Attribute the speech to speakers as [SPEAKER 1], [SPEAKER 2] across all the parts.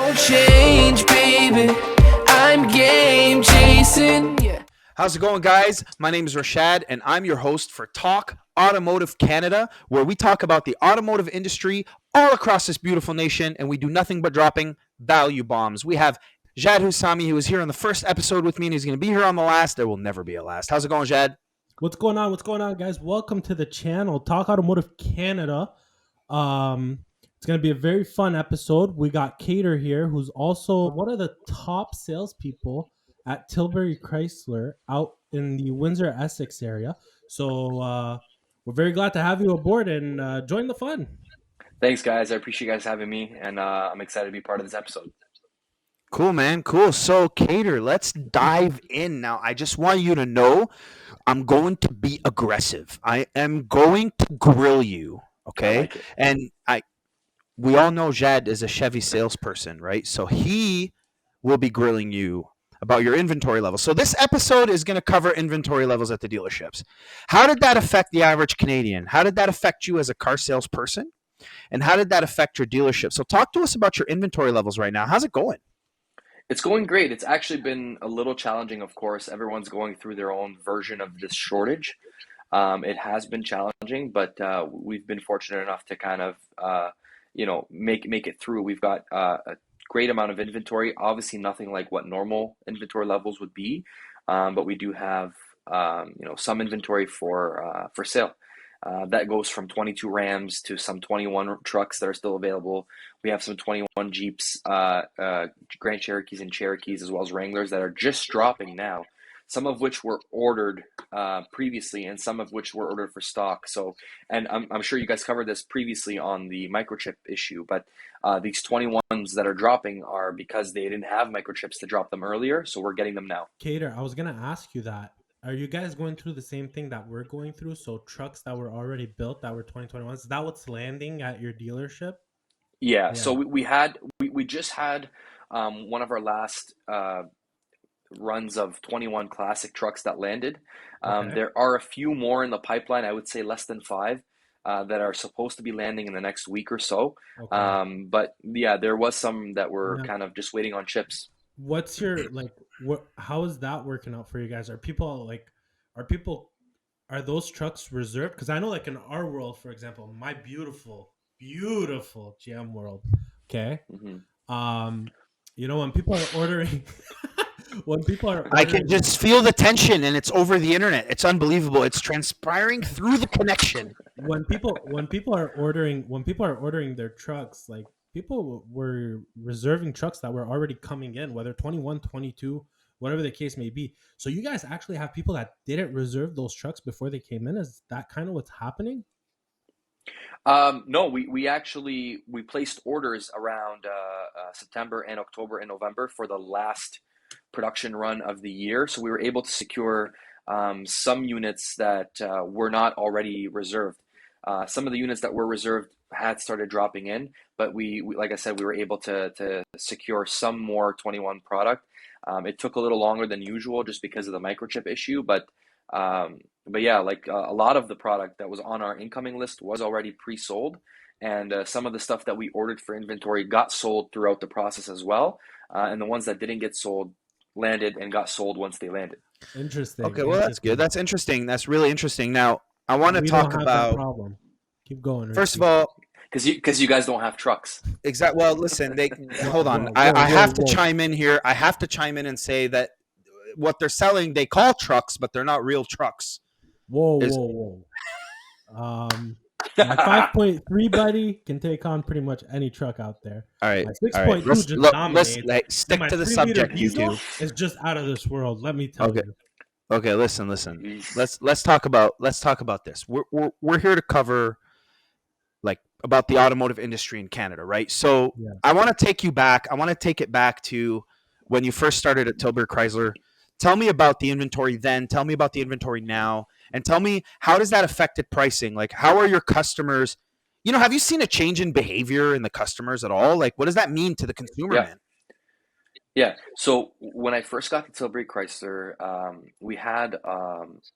[SPEAKER 1] won't change, baby. I'm game chasing. Yeah.
[SPEAKER 2] How's it going, guys? My name is Rachad, and I'm your host for Talk Automotive Canada, where we talk about the automotive industry all across this beautiful nation, and we do nothing but dropping value bombs. We have Jad Husami, who was here on the first episode with me, and he's going to be here on the last. There will never be a last. How's it going, Jad?
[SPEAKER 3] What's going on? What's going on, guys? Welcome to the channel, Talk Automotive Canada. It's going to be a very fun episode. We got Kader here, who's also one of the top salespeople at Tilbury Chrysler out in the Windsor, Essex area. So we're very glad to have you aboard and join the fun.
[SPEAKER 4] Thanks, guys. I appreciate you guys having me, and I'm excited to be part of this episode.
[SPEAKER 2] Cool, man. Cool. So, Kader, let's dive in now. I just want you to know I'm going to be aggressive. I am going to grill you, okay?
[SPEAKER 4] Like
[SPEAKER 2] And we all know Jad is a Chevy salesperson, right? So he will be grilling you about your inventory levels. So this episode is going to cover inventory levels at the dealerships. How did that affect the average Canadian? How did that affect you as a car salesperson? And how did that affect your dealership? So talk to us about your inventory levels right now. How's it going?
[SPEAKER 4] It's going great. It's actually been a little challenging, of course. Everyone's going through their own version of this shortage. It has been challenging, but we've been fortunate enough to kind of, make it through. We've got a great amount of inventory. Obviously, nothing like what normal inventory levels would be, but we do have, some inventory for sale. That goes from 22 Rams to some 21 trucks that are still available. We have some 21 Jeeps, Grand Cherokees and Cherokees, as well as Wranglers that are just dropping now, some of which were ordered previously and some of which were ordered for stock. So, and I'm sure you guys covered this previously on the microchip issue, but these 21s that are dropping are because they didn't have microchips to drop them earlier, so we're getting them now.
[SPEAKER 3] Kader, I was going to ask you that. Are you guys going through the same thing that we're going through? So trucks that were already built that were 2021s, is that what's landing at your dealership?
[SPEAKER 4] Yeah. So we just had one of our last runs of 21 classic trucks that landed.
[SPEAKER 3] Okay.
[SPEAKER 4] There are a few more in the pipeline. I would say less than 5 that are supposed to be landing in the next week or so.
[SPEAKER 3] Okay.
[SPEAKER 4] But yeah, there was some that were
[SPEAKER 3] Yeah.
[SPEAKER 4] kind of just waiting on chips.
[SPEAKER 3] What's your how is that working out for you guys? Are those trucks reserved? Because I know, like, in our world, for example, my beautiful GM world, okay,
[SPEAKER 4] Hmm.
[SPEAKER 3] when people are ordering
[SPEAKER 2] I can just feel the tension, and it's over the internet. It's unbelievable. It's transpiring through the connection.
[SPEAKER 3] when people are ordering their trucks, like, people were reserving trucks that were already coming in, whether 21, 22, whatever the case may be. So you guys actually have people that didn't reserve those trucks before they came in. Is that kind of what's happening?
[SPEAKER 4] No, we placed orders around September and October and November for the last production run of the year. So we were able to secure some units that were not already reserved. Some of the units that were reserved had started dropping in, but we like I said, we were able to secure some more 21 product. It took a little longer than usual just because of the microchip issue, but yeah, like a lot of the product that was on our incoming list was already pre-sold, and some of the stuff that we ordered for inventory got sold throughout the process as well, and the ones that didn't get sold landed and got sold once they landed.
[SPEAKER 3] Interesting.
[SPEAKER 2] Okay, well, that's good. That's interesting. That's really interesting. Now, I want to
[SPEAKER 3] We
[SPEAKER 2] talk
[SPEAKER 3] don't have that
[SPEAKER 2] about,
[SPEAKER 3] problem. Keep going.
[SPEAKER 2] first of
[SPEAKER 3] Richie.
[SPEAKER 2] all,
[SPEAKER 4] Because you guys don't have trucks.
[SPEAKER 2] well, listen, hold on.
[SPEAKER 3] Whoa,
[SPEAKER 2] I have to
[SPEAKER 3] whoa.
[SPEAKER 2] chime in here. I have to chime in and say that what they're selling, they call trucks, but they're not real trucks.
[SPEAKER 3] Whoa. My 5.3 buddy can take on pretty much any truck out there.
[SPEAKER 2] All right.
[SPEAKER 3] My
[SPEAKER 2] All right.
[SPEAKER 3] 6.2
[SPEAKER 2] Let's,
[SPEAKER 3] just
[SPEAKER 2] look,
[SPEAKER 3] dominates.
[SPEAKER 2] let's stick
[SPEAKER 3] My
[SPEAKER 2] to the
[SPEAKER 3] 3 liter
[SPEAKER 2] subject, you
[SPEAKER 3] diesel
[SPEAKER 2] two.
[SPEAKER 3] is just out of this world. Let me tell
[SPEAKER 2] Okay.
[SPEAKER 3] you.
[SPEAKER 2] Okay, listen. Let's talk about this. We're here to cover, like, about the automotive industry in Canada, right? So
[SPEAKER 3] Yeah.
[SPEAKER 2] I want to take you back. I want to take it back to when you first started at Tilbury Chrysler. Tell me about the inventory then. Tell me about the inventory now, and tell me, how does that affected pricing? Like, how are your customers? Have you seen a change in behavior in the customers at all? Like, what does that mean to the consumer,
[SPEAKER 4] Yeah.
[SPEAKER 2] man?
[SPEAKER 4] Yeah. So when I first got to Tilbury Chrysler, we had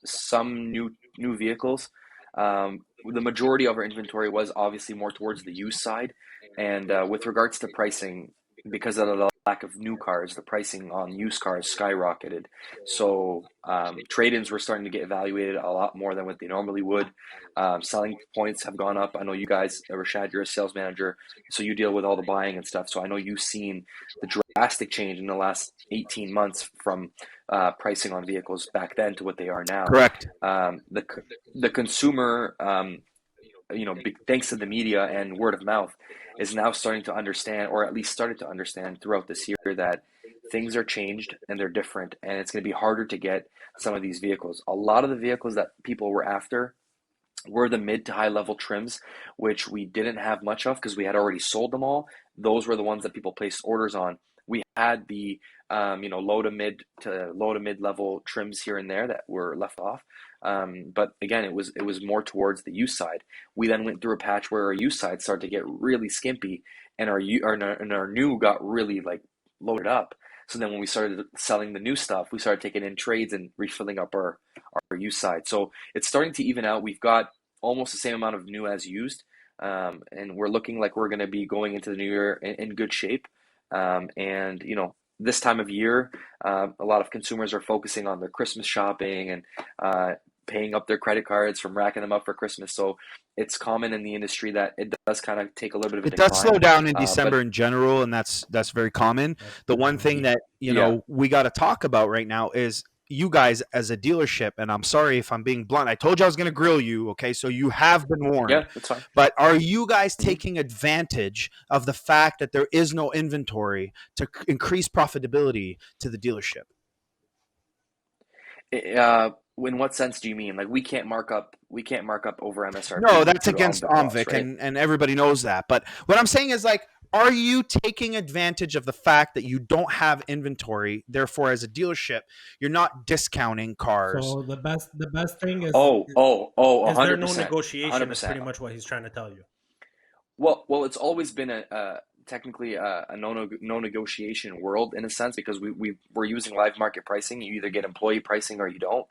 [SPEAKER 4] some new vehicles. The majority of our inventory was obviously more towards the used side, and with regards to pricing, because of the lack of new cars, the pricing on used cars skyrocketed. So trade-ins were starting to get evaluated a lot more than what they normally would. Selling points have gone up. I know you guys, Rachad, you're a sales manager, so you deal with all the buying and stuff. So I know you've seen the drastic change in the last 18 months from pricing on vehicles back then to what they are now.
[SPEAKER 2] Correct.
[SPEAKER 4] The consumer, thanks to the media and word of mouth, is now starting to understand, or at least started to understand throughout this year, that things are changed and they're different, and it's going to be harder to get some of these vehicles. A lot of the vehicles that people were after were the mid to high level trims, which we didn't have much of because we had already sold them all. Those were the ones that people placed orders on. We had the low to mid level trims here and there that were left off. But again, it was more towards the used side. We then went through a patch where our used side started to get really skimpy, and our new got really like loaded up. So then when we started selling the new stuff, we started taking in trades and refilling up our used side. So it's starting to even out. We've got almost the same amount of new as used, and we're looking like we're going to be going into the new year in good shape. And this time of year, a lot of consumers are focusing on their Christmas shopping and paying up their credit cards from racking them up for Christmas. So it's common in the industry that it does kind of take a little bit of a
[SPEAKER 2] It does slow down in
[SPEAKER 4] but
[SPEAKER 2] December in general, and that's very common. The one thing that
[SPEAKER 4] Yeah.
[SPEAKER 2] we got to talk about right now is you guys as a dealership, and I'm sorry if I'm being blunt. I told you I was going to grill you, okay? So you have been warned.
[SPEAKER 4] Yeah, that's fine.
[SPEAKER 2] But are you guys
[SPEAKER 4] Mhm.
[SPEAKER 2] taking advantage of the fact that there is no inventory to increase profitability to the dealership?
[SPEAKER 4] In what sense do you mean? Like we can't mark up over MSRP
[SPEAKER 2] No, that's
[SPEAKER 4] due to
[SPEAKER 2] against
[SPEAKER 4] OMVIC laws,
[SPEAKER 2] OMVIC,
[SPEAKER 4] right?
[SPEAKER 2] and everybody knows that. But what I'm saying is, like, are you taking advantage of the fact that you don't have inventory? Therefore, as a dealership, you're not discounting cars.
[SPEAKER 3] So the best thing is
[SPEAKER 4] Oh,
[SPEAKER 5] Is there no
[SPEAKER 4] 100%.
[SPEAKER 5] negotiation? Is
[SPEAKER 4] 100%.
[SPEAKER 5] pretty much what he's trying to tell you.
[SPEAKER 4] Well, it's always been technically a no negotiation world in a sense, because we're using live market pricing. You either get employee pricing or you don't.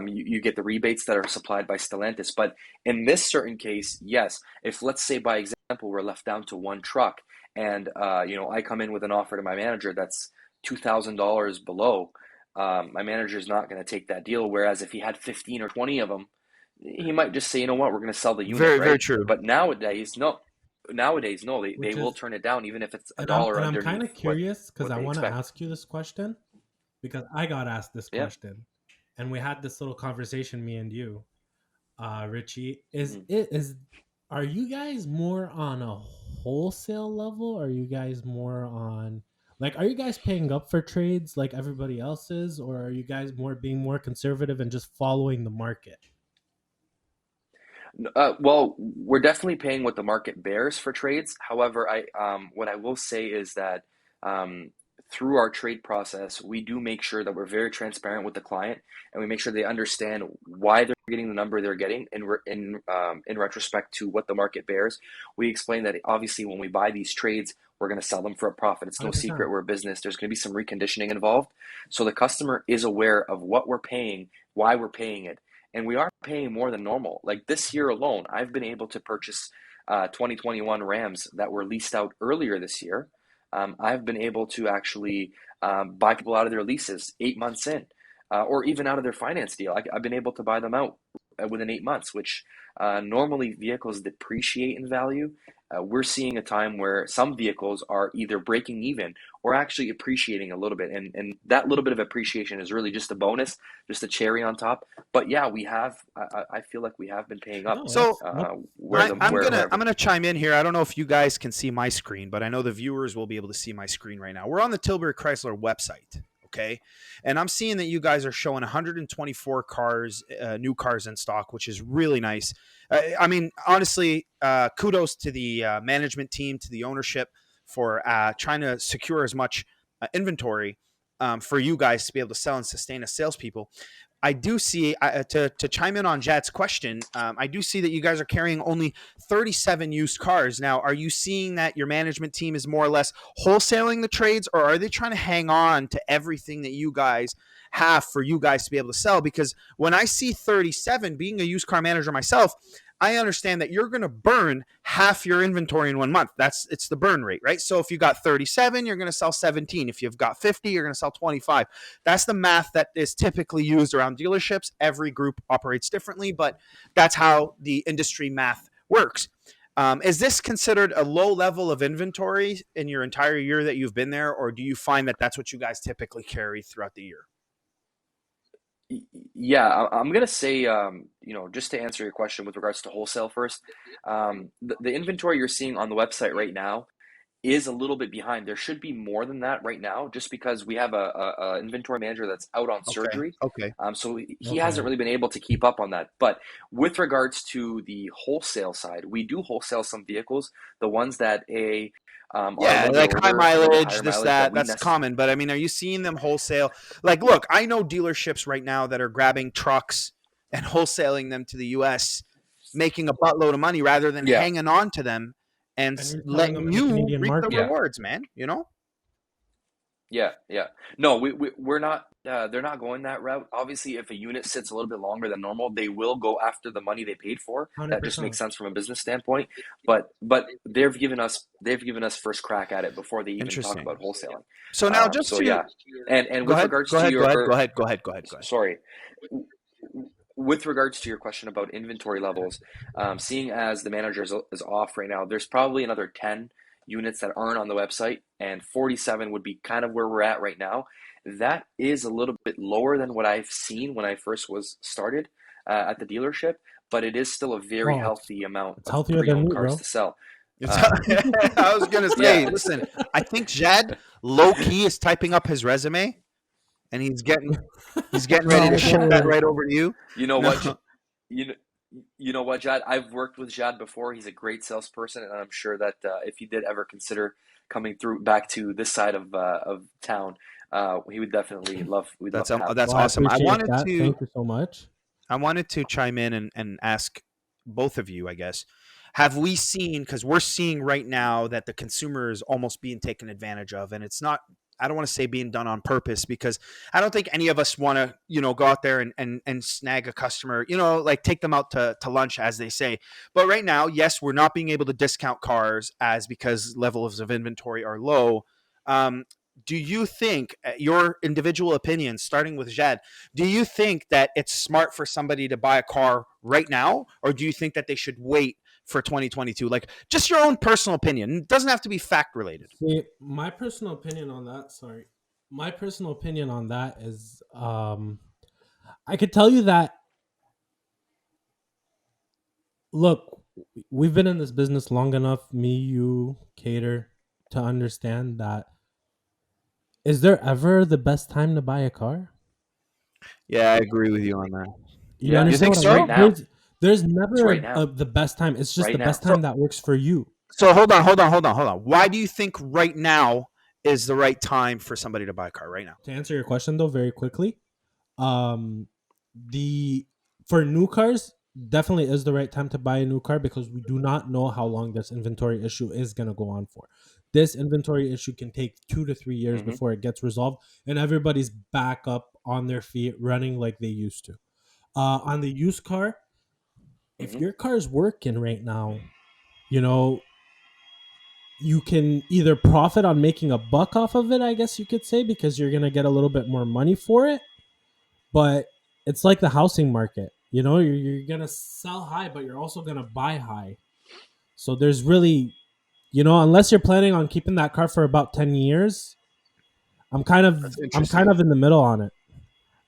[SPEAKER 4] You get the rebates that are supplied by Stellantis. But in this certain case, yes, if let's say by example we're left down to one truck, and I come in with an offer to my manager that's $2,000 below, my manager is not going to take that deal. Whereas if he had 15 or 20 of them, he might just say, you know what, we're going to sell the unit,
[SPEAKER 2] Very,
[SPEAKER 4] right?
[SPEAKER 2] very true.
[SPEAKER 4] But nowadays, no. Nowadays, no, they
[SPEAKER 3] Which
[SPEAKER 4] will
[SPEAKER 3] is,
[SPEAKER 4] turn it down even if it's a
[SPEAKER 3] and I'm
[SPEAKER 4] dollar
[SPEAKER 3] and I'm kind
[SPEAKER 4] underneath
[SPEAKER 3] of curious because
[SPEAKER 4] what
[SPEAKER 3] I
[SPEAKER 4] they
[SPEAKER 3] want to
[SPEAKER 4] expect.
[SPEAKER 3] ask you this question because I got asked this
[SPEAKER 4] Yeah.
[SPEAKER 3] question, and we had this little conversation, me and you, Richie.
[SPEAKER 4] Mm.
[SPEAKER 3] Are you guys more on a wholesale level? Or are you guys more on, like, are you guys paying up for trades like everybody else is, or are you guys being more conservative and just following the market?
[SPEAKER 4] Well, we're definitely paying what the market bears for trades. However, what I will say is that um, through our trade process, we do make sure that we're very transparent with the client, and we make sure they understand why they're getting the number they're getting in retrospect to what the market bears. We explain that obviously when we buy these trades, we're going to sell them for a profit. It's no
[SPEAKER 3] 100%.
[SPEAKER 4] secret we're a business. There's going to be some reconditioning involved, so the customer is aware of what we're paying, why we're paying it. And we are paying more than normal. Like this year alone, I've been able to purchase 2021 Rams that were leased out earlier this year. I've been able to actually buy people out of their leases 8 months in, or even out of their finance deal. I've been able to buy them out within 8 months, which normally vehicles depreciate in value. We're seeing a time where some vehicles are either breaking even or actually appreciating a little bit. And that little bit of appreciation is really just a bonus, just a cherry on top. But yeah, I feel like we have been paying up
[SPEAKER 3] No,
[SPEAKER 2] So I'm
[SPEAKER 4] wherever.
[SPEAKER 2] gonna chime in here. I don't know if you guys can see my screen, but I know the viewers will be able to see my screen right now. We're on the Tilbury Chrysler website, okay, and I'm seeing that you guys are showing 124 cars, new cars in stock, which is really nice. I mean, honestly, kudos to the management team, to the ownership for trying to secure as much inventory for you guys to be able to sell and sustain as salespeople. I do see, to chime in on Jad's question, I do see that you guys are carrying only 37 used cars. Now, are you seeing that your management team is more or less wholesaling the trades, or are they trying to hang on to everything that you guys have for you guys to be able to sell? Because when I see 37, being a used car manager myself, I understand that you're going to burn half your inventory in 1 month. It's the burn rate, right? So if you got 37, you're going to sell 17. If you've got 50, you're going to sell 25. That's the math that is typically used around dealerships. Every group operates differently, but that's how the industry math works. Is this considered a low level of inventory in your entire year that you've been there, or do you find that that's what you guys typically carry throughout the year?
[SPEAKER 4] Yeah, I'm gonna say, just to answer your question with regards to wholesale first, the inventory you're seeing on the website right now is a little bit behind. There should be more than that right now, just because we have a inventory manager that's out on
[SPEAKER 2] Okay.
[SPEAKER 4] surgery.
[SPEAKER 2] Okay.
[SPEAKER 4] So he
[SPEAKER 3] Okay.
[SPEAKER 4] hasn't really been able to keep up on that. But with regards to the wholesale side, we do wholesale some vehicles, the ones that are a
[SPEAKER 2] Yeah,
[SPEAKER 4] little bit
[SPEAKER 2] like high
[SPEAKER 4] older, a little bit
[SPEAKER 2] mileage,
[SPEAKER 4] higher
[SPEAKER 2] this,
[SPEAKER 4] mileage that
[SPEAKER 2] that,
[SPEAKER 4] we
[SPEAKER 2] that's common. But I mean, are you seeing them wholesale? Like, look, I know dealerships right now that are grabbing trucks and wholesaling them to the US, making a buttload of money rather than
[SPEAKER 4] Yeah,
[SPEAKER 2] hanging on to them and
[SPEAKER 3] And you're selling them
[SPEAKER 2] letting
[SPEAKER 3] in the
[SPEAKER 2] you
[SPEAKER 3] Canadian
[SPEAKER 2] reap the
[SPEAKER 3] market.
[SPEAKER 4] yeah.
[SPEAKER 2] rewards, man. You know?
[SPEAKER 4] Yeah. No, we're not, they're not going that route. Obviously, if a unit sits a little bit longer than normal, they will go after the money they paid for. That just makes
[SPEAKER 3] 100%.
[SPEAKER 4] sense from a business standpoint. But they've given us first crack at it before they even talk
[SPEAKER 2] Interesting.
[SPEAKER 4] about wholesaling.
[SPEAKER 2] So now just
[SPEAKER 4] So
[SPEAKER 2] to
[SPEAKER 4] yeah. And
[SPEAKER 2] go
[SPEAKER 4] with
[SPEAKER 2] ahead,
[SPEAKER 4] regards
[SPEAKER 2] go
[SPEAKER 4] to
[SPEAKER 2] ahead, go ahead, go
[SPEAKER 4] your
[SPEAKER 2] ahead, go ahead, go ahead, go ahead.
[SPEAKER 4] sorry. With regards to your question about inventory levels, seeing as the manager is off right now, there's probably another 10 units that aren't on the website, and 47 would be kind of where we're at right now. That is a little bit lower than what I've seen when I first was started at the dealership, but it is still a very
[SPEAKER 3] Oh,
[SPEAKER 4] healthy amount
[SPEAKER 3] it's
[SPEAKER 4] of
[SPEAKER 3] healthier than
[SPEAKER 4] pre-owned
[SPEAKER 3] me,
[SPEAKER 4] cars
[SPEAKER 3] bro.
[SPEAKER 4] to sell.
[SPEAKER 2] It's-
[SPEAKER 4] Um,
[SPEAKER 2] I was gonna say,
[SPEAKER 4] yeah,
[SPEAKER 2] listen, I think Jad low key is typing up his resume and he's getting ready to
[SPEAKER 3] No
[SPEAKER 2] ship that
[SPEAKER 3] way.
[SPEAKER 2] right over to you.
[SPEAKER 4] you know
[SPEAKER 2] No,
[SPEAKER 4] what, you know, you know what, Jad? I've worked with Jad before. He's a great salesperson, and I'm sure that if he did ever consider coming through back to this side of town, he would definitely love. We'd love to have him.
[SPEAKER 2] that's
[SPEAKER 3] Well, I
[SPEAKER 2] awesome.
[SPEAKER 3] appreciate that. Thank you so much.
[SPEAKER 2] I wanted to chime in and ask both of you, I guess. Have we seen, because we're seeing right now that the consumer is almost being taken advantage of, and it's not, I don't want to say being done on purpose, because I don't think any of us want to, go out there and snag a customer, like take them out to lunch, as they say. But right now, yes, we're not being able to discount cars because levels of inventory are low. Um, do you think, your individual opinion, starting with Jad, do you think that it's smart for somebody to buy a car right now, or do you think that they should wait for 2022? Like, just your own personal opinion. It doesn't have to be fact related.
[SPEAKER 3] See, my personal opinion on that, sorry. My personal opinion on that is I could tell you that, look, we've been in this business long enough, me, you, Kader, to understand that, is there ever the best time to buy a car?
[SPEAKER 2] Yeah, I agree with you on that.
[SPEAKER 3] You
[SPEAKER 4] Yeah,
[SPEAKER 2] You
[SPEAKER 3] understand
[SPEAKER 2] think
[SPEAKER 3] what
[SPEAKER 4] it's
[SPEAKER 3] I
[SPEAKER 2] so?
[SPEAKER 4] right
[SPEAKER 3] mean?
[SPEAKER 4] now.
[SPEAKER 3] There's
[SPEAKER 4] It's right
[SPEAKER 3] never
[SPEAKER 4] now.
[SPEAKER 3] the best time. It's just
[SPEAKER 4] Right
[SPEAKER 3] the best
[SPEAKER 4] now.
[SPEAKER 3] time that works for you.
[SPEAKER 2] So hold on. Why do you think right now is the right time for somebody to buy a car right now?
[SPEAKER 3] To answer your question though, very quickly, um, the for new cars definitely is the right time to buy a new car because we do not know how long this inventory issue is going to go on for. This inventory issue can take 2 to 3 years
[SPEAKER 4] Hmm.
[SPEAKER 3] before it gets resolved and everybody's back up on their feet running like they used to. On the used car, if
[SPEAKER 4] Hmm.
[SPEAKER 3] your car is working right now, you know, you can either profit on making a buck off of it, I guess you could say, because you're going to get a little bit more money for it. But it's like the housing market. You know, you're going to sell high, but you're also going to buy high. So there's really, unless you're planning on keeping that car for about 10 years, I'm kind of
[SPEAKER 2] That's
[SPEAKER 3] I'm kind
[SPEAKER 2] interesting.
[SPEAKER 3] of in the middle on it.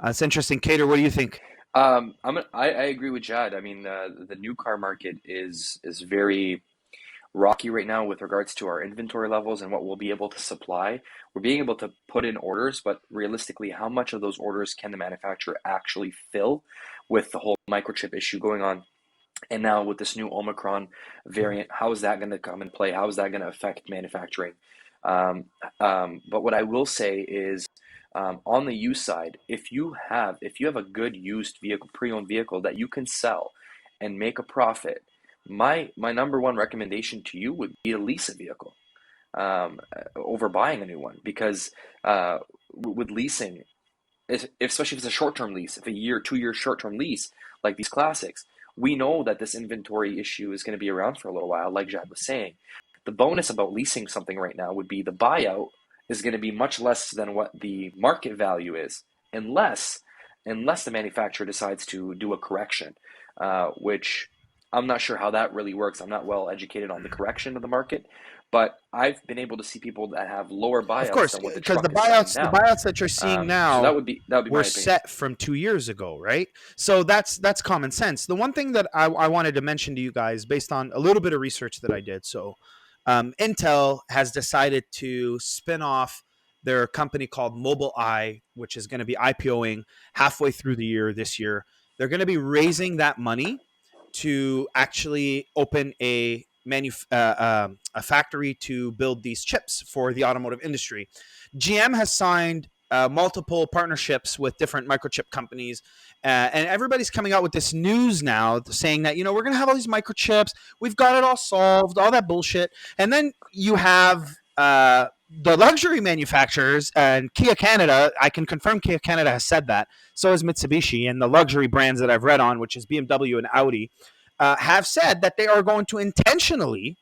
[SPEAKER 2] That's interesting. Cater, what do you think?
[SPEAKER 4] I agree with Jad. I mean, the new car market is very rocky right now with regards to our inventory levels and what we'll be able to supply. We're being able to put in orders, but realistically, how much of those orders can the manufacturer actually fill with the whole microchip issue going on? And now with this new Omicron variant, how is that going to come and play? How is that going to affect manufacturing? Um, but what I will say is, on the used side, if you have a good used vehicle, pre-owned vehicle that you can sell and make a profit, my number one recommendation to you would be to lease a vehicle over buying a new one because with leasing, especially if it's a short-term lease, if a year, 2 year short-term lease like these classics, we know that this inventory issue is going to be around for a little while, like Jad was saying. The bonus about leasing something right now would be the buyout is going to be much less than what the market value is, unless the manufacturer decides to do a correction, which I'm not sure how that really works. I'm not well educated on the correction of the market, but I've been able to see people that have lower
[SPEAKER 2] Of
[SPEAKER 4] buyouts
[SPEAKER 2] course,
[SPEAKER 4] than what the
[SPEAKER 2] because
[SPEAKER 4] truck is selling
[SPEAKER 2] the
[SPEAKER 4] now.
[SPEAKER 2] buyouts that you're seeing
[SPEAKER 4] So
[SPEAKER 2] now
[SPEAKER 4] that would be my
[SPEAKER 2] were
[SPEAKER 4] opinion.
[SPEAKER 2] set from 2 years ago, right? So that's common sense. The one thing that I wanted to mention to you guys, based on a little bit of research that I did, so Intel has decided to spin off their company called Mobileye, which is going to be IPOing halfway through the year this year. They're going to be raising that money to actually open a factory to build these chips for the automotive industry. GM has signed multiple partnerships with different microchip companies, and everybody's coming out with this news now saying that, we're going to have all these microchips, we've got it all solved, all that bullshit. And then you have the luxury manufacturers, and Kia Canada, I can confirm Kia Canada has said that. So has Mitsubishi, and the luxury brands that I've read on, which is BMW and Audi, have said that they are going to intentionally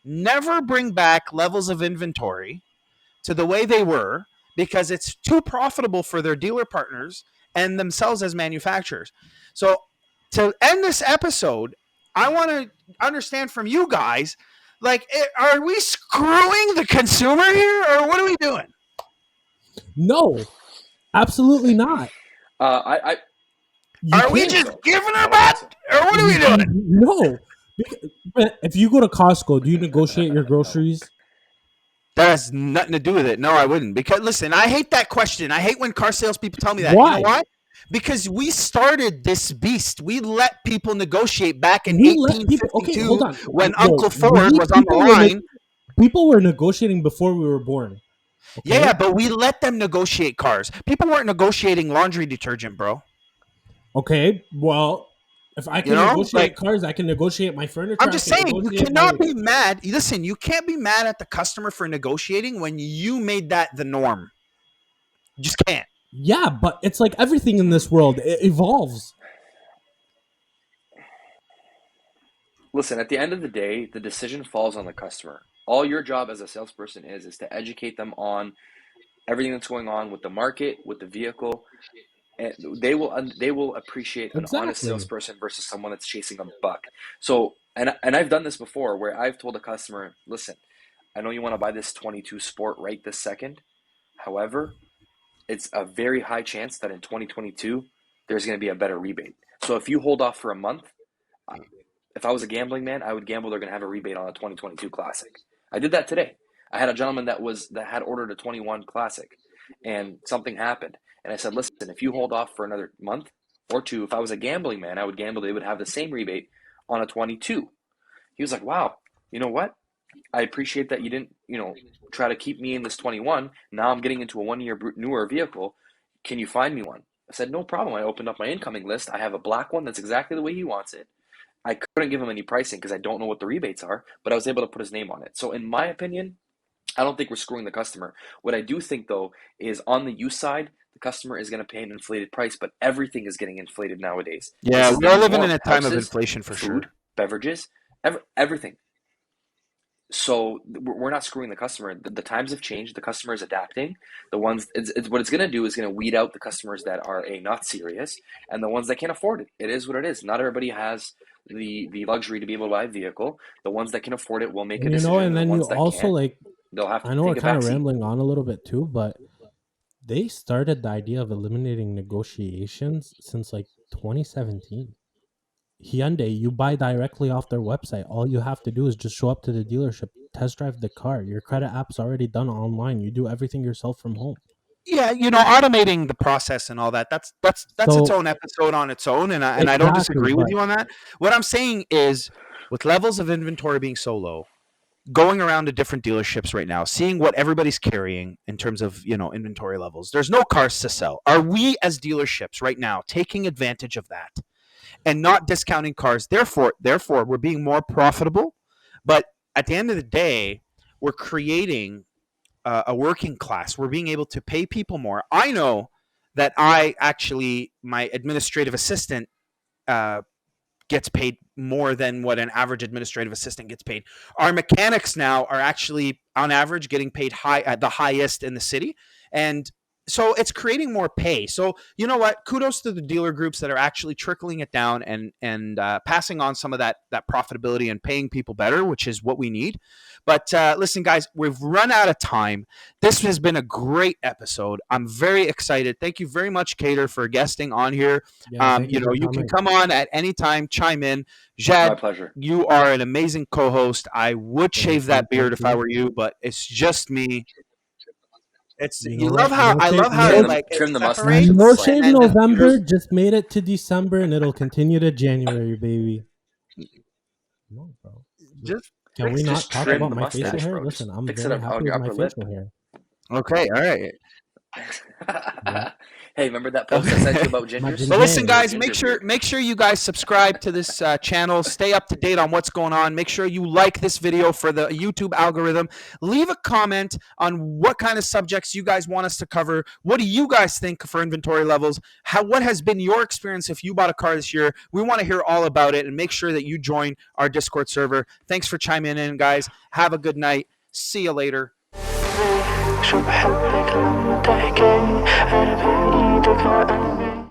[SPEAKER 2] never bring back levels of inventory to the way they were, because it's too profitable for their dealer partners and themselves as manufacturers. So to end this episode, I want to understand from you guys, like, are we screwing the consumer here, or what are we doing?
[SPEAKER 3] No, absolutely not.
[SPEAKER 4] I
[SPEAKER 2] Are we just giving her back, or what are we doing?
[SPEAKER 3] No. If you go to Costco, do you negotiate your groceries?
[SPEAKER 2] That has nothing to do with it. No, I wouldn't. Because, listen, I hate that question. I hate when car salespeople tell me that.
[SPEAKER 3] Why?
[SPEAKER 2] You know why? Because we started this beast. We let people negotiate back in 1852 when Uncle Ford was on the line.
[SPEAKER 3] People were negotiating before we were born.
[SPEAKER 2] Okay? Yeah, but we let them negotiate cars. People weren't negotiating laundry detergent, bro.
[SPEAKER 3] Okay, well, if I can negotiate cars, I can negotiate my furniture.
[SPEAKER 2] I'm just saying, you cannot be mad. Listen, you can't be mad at the customer for negotiating when you made that the norm. You just can't.
[SPEAKER 3] Yeah, but it's like everything in this world, it evolves.
[SPEAKER 4] Listen, at the end of the day, the decision falls on the customer. All your job as a salesperson is to educate them on everything that's going on with the market, with the vehicle. And they will appreciate an honest salesperson versus someone that's chasing a buck. So, and I've done this before where I've told a customer, listen, I know you want to buy this 22 Sport right this second. However, it's a very high chance that in 2022, there's going to be a better rebate. So if you hold off for a month, if I was a gambling man, I would gamble they're going to have a rebate on a 2022 Classic. I did that today. I had a gentleman that had ordered a 21 Classic, and something happened. And I said, listen, if you hold off for another month or two, if I was a gambling man, I would gamble they would have the same rebate on a 22. He was like, wow, you know what? I appreciate that you didn't, try to keep me in this 21. Now I'm getting into a 1 year newer vehicle. Can you find me one? I said, no problem. I opened up my incoming list. I have a black one that's exactly the way he wants it. I couldn't give him any pricing because I don't know what the rebates are, but I was able to put his name on it. So in my opinion, I don't think we're screwing the customer. What I do think, though, is on the use side, the customer is going to pay an inflated price, but everything is getting inflated nowadays.
[SPEAKER 2] Yeah, we're living in a time of inflation for
[SPEAKER 4] food,
[SPEAKER 2] sure.
[SPEAKER 4] Beverages, everything. So we're not screwing the customer. The times have changed. The customer is adapting. What it's going to do is going to weed out the customers that are not serious and the ones that can't afford it. It is what it is. Not everybody has the luxury to be able to buy a vehicle. The ones that can afford it will make a decision.
[SPEAKER 3] And then
[SPEAKER 4] the
[SPEAKER 3] you
[SPEAKER 4] ones that
[SPEAKER 3] also
[SPEAKER 4] can't, they'll have to.
[SPEAKER 3] I know
[SPEAKER 4] take
[SPEAKER 3] we're kind of rambling on a little bit too, but they started the idea of eliminating negotiations since like 2017. Hyundai, you buy directly off their website. All you have to do is just show up to the dealership, test drive the car. Your credit app's already done online. You do everything yourself from home.
[SPEAKER 2] Yeah, automating the process and all that. That's its own episode on its own, and I don't disagree with you on that. What I'm saying is, with levels of inventory being so low, going around to different dealerships right now, seeing what everybody's carrying in terms of, inventory levels. There's no cars to sell. Are we as dealerships right now taking advantage of that and not discounting cars? Therefore, we're being more profitable. But at the end of the day, we're creating a working class. We're being able to pay people more. I know that my administrative assistant gets paid more than what an average administrative assistant gets paid. Our mechanics now are actually, on average, getting paid at the highest in the city. And so it's creating more pay. So you know what? Kudos to the dealer groups that are actually trickling it down and passing on some of that profitability and paying people better, which is what we need. But listen, guys, we've run out of time. This has been a great episode. I'm very excited. Thank you very much, Kader, for guesting on here.
[SPEAKER 3] Yeah,
[SPEAKER 2] You can come on at any time, chime in.
[SPEAKER 4] My
[SPEAKER 2] Jad,
[SPEAKER 4] pleasure.
[SPEAKER 2] you are an amazing co-host. I would shave that beard if I were you, but it's just me. It's
[SPEAKER 3] You know
[SPEAKER 2] love
[SPEAKER 3] what?
[SPEAKER 2] how
[SPEAKER 3] No
[SPEAKER 2] I
[SPEAKER 3] shave-
[SPEAKER 2] love how
[SPEAKER 3] no-
[SPEAKER 2] it, like,
[SPEAKER 4] trim
[SPEAKER 2] it
[SPEAKER 4] the mustache.
[SPEAKER 2] separates.
[SPEAKER 3] No
[SPEAKER 4] and
[SPEAKER 3] shave
[SPEAKER 2] then
[SPEAKER 3] November,
[SPEAKER 2] yours-
[SPEAKER 3] just made it to December, and it'll continue to January, baby. No, bro.
[SPEAKER 2] just
[SPEAKER 3] Can we
[SPEAKER 4] Just
[SPEAKER 3] not talk
[SPEAKER 4] trim
[SPEAKER 3] about
[SPEAKER 4] the
[SPEAKER 3] my facial
[SPEAKER 4] mustache,
[SPEAKER 3] hair?
[SPEAKER 4] bro. Just
[SPEAKER 3] Listen, I'm
[SPEAKER 4] fix it
[SPEAKER 3] very
[SPEAKER 4] up
[SPEAKER 3] happy
[SPEAKER 4] on
[SPEAKER 3] with
[SPEAKER 4] your
[SPEAKER 3] my
[SPEAKER 4] upper lip.
[SPEAKER 3] facial hair.
[SPEAKER 2] okay. All right.
[SPEAKER 4] Hey, remember that post I sent you about
[SPEAKER 3] My
[SPEAKER 4] gingers?
[SPEAKER 3] ginger
[SPEAKER 2] But listen,
[SPEAKER 3] beard.
[SPEAKER 2] guys, make sure you guys subscribe to this channel. Stay up to date on what's going on. Make sure you like this video for the YouTube algorithm. Leave a comment on what kind of subjects you guys want us to cover. What do you guys think for inventory levels? What has been your experience if you bought a car this year? We want to hear all about it, and make sure that you join our Discord server. Thanks for chiming in, guys. Have a good night. See you later.
[SPEAKER 1] شو بحبك لما تحكي قلبي بإيدك عقلبي